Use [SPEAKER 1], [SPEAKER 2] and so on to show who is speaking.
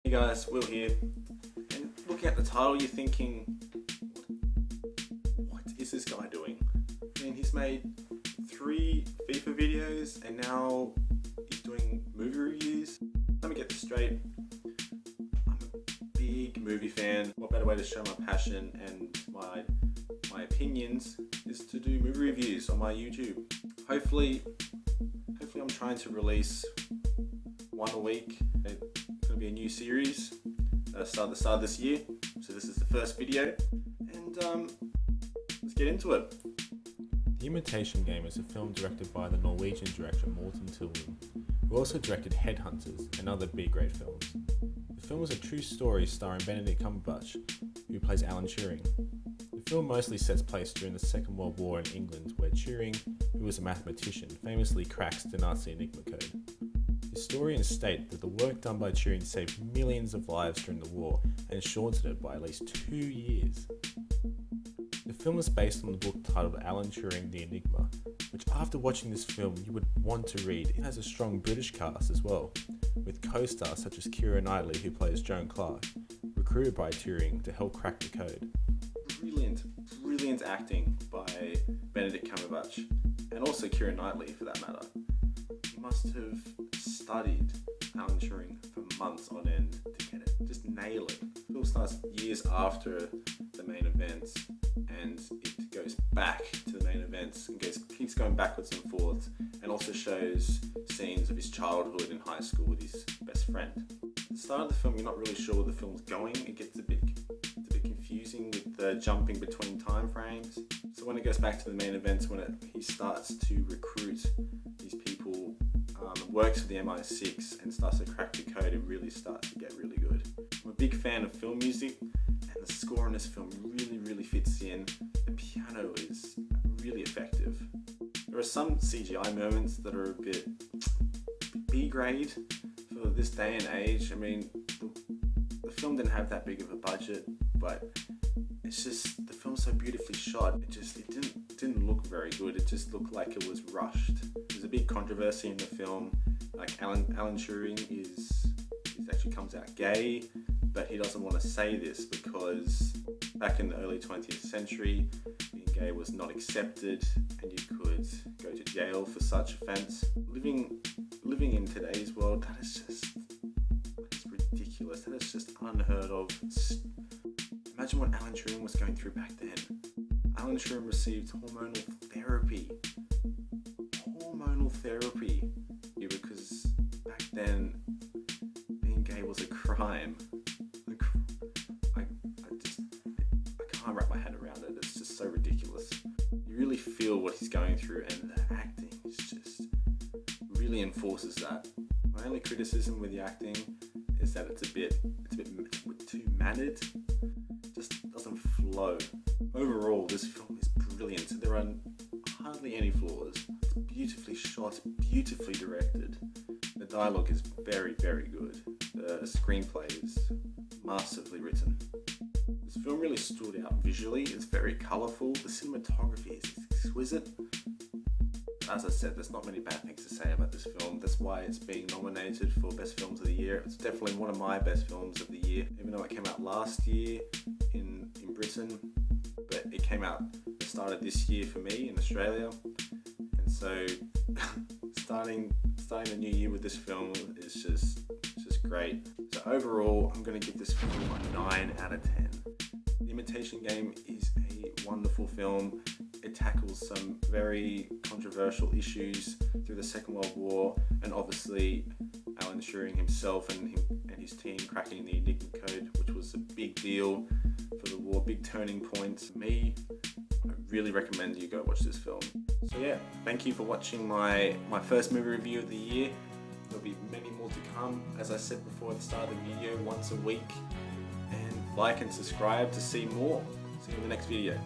[SPEAKER 1] Hey guys, Will here, and looking at the title you're thinking, what is this guy doing? I mean, he's made 3 FIFA videos and now he's doing movie reviews. Let me get this straight, I'm a big movie fan. What better way to show my passion and my opinions is to do movie reviews on my YouTube. Hopefully I'm trying to release 1 a week. It's going to be a new series start of this year, so this is the first video, and let's get into it.
[SPEAKER 2] The Imitation Game is a film directed by the Norwegian director Morten Tyldum, who also directed Headhunters and other B-grade films. The film is a true story starring Benedict Cumberbatch, who plays Alan Turing. The film mostly sets place during the Second World War in England, where Turing, who was a mathematician, famously cracks the Nazi Enigma code. Historians state that the work done by Turing saved millions of lives during the war and shortened it by at least 2 years. The film is based on the book titled Alan Turing The Enigma, which after watching this film you would want to read. It has a strong British cast as well, with co-stars such as Keira Knightley, who plays Joan Clark, recruited by Turing to help crack the code.
[SPEAKER 1] Brilliant acting by Benedict Cumberbatch, and also Keira Knightley for that matter. He must have studied Alan Turing for months on end to get it, just nail it. The film starts years after the main events, and it goes back to the main events and keeps going backwards and forwards, and also shows scenes of his childhood in high school with his best friend. At the start of the film, you're not really sure where the film's going. It gets a bit confusing with the jumping between time frames. So when it goes back to the main events, when he starts to recruit these people, works for the MI6 and starts to crack the code, it really starts to get really good. I'm a big fan of film music, and the score in this film really fits in. The piano is really effective. There are some CGI moments that are a bit B-grade for this day and age. I mean, the film didn't have that big of a budget, but it's just, the film's so beautifully shot, it didn't look very good. It just looked like it was rushed. There's a big controversy in the film, like Alan Turing is actually comes out gay, but he doesn't want to say this because back in the early 20th century, being gay was not accepted and you could go to jail for such offense. Living in today's world, that is ridiculous. That is just unheard of. Imagine what Alan Turing was going through back then. Alan Turing received hormonal therapy because back then being gay was a crime. I can't wrap my head around it. It's just so ridiculous. You really feel what he's going through, and the acting is just really enforces that. My only criticism with the acting is that it's a bit too mannered. Just doesn't flow. Overall, this film is brilliant. There are hardly any flaws. It's beautifully shot, beautifully directed. The dialogue is very good. The screenplay is masterfully written. This film really stood out visually. It's very colourful. The cinematography is exquisite. As I said, there's not many bad things to say about this film. That's why it's being nominated for Best Films of the Year. It's definitely one of my best films of the year, even though it came out last year in Britain, but it came out the start of this year for me in Australia. And so starting the new year with this film is just great. So overall, I'm going to give this film a 9 out of 10. The Imitation Game is a wonderful film. It tackles some very controversial issues through the Second World War, and obviously Alan Turing himself and his team cracking the Enigma code, which was a big deal for the war, big turning point. For me, I really recommend you go watch this film. So yeah, thank you for watching my first movie review of the year. There'll be many more to come, as I said before at the start of the video, once a week. And like and subscribe to see more. See you in the next video.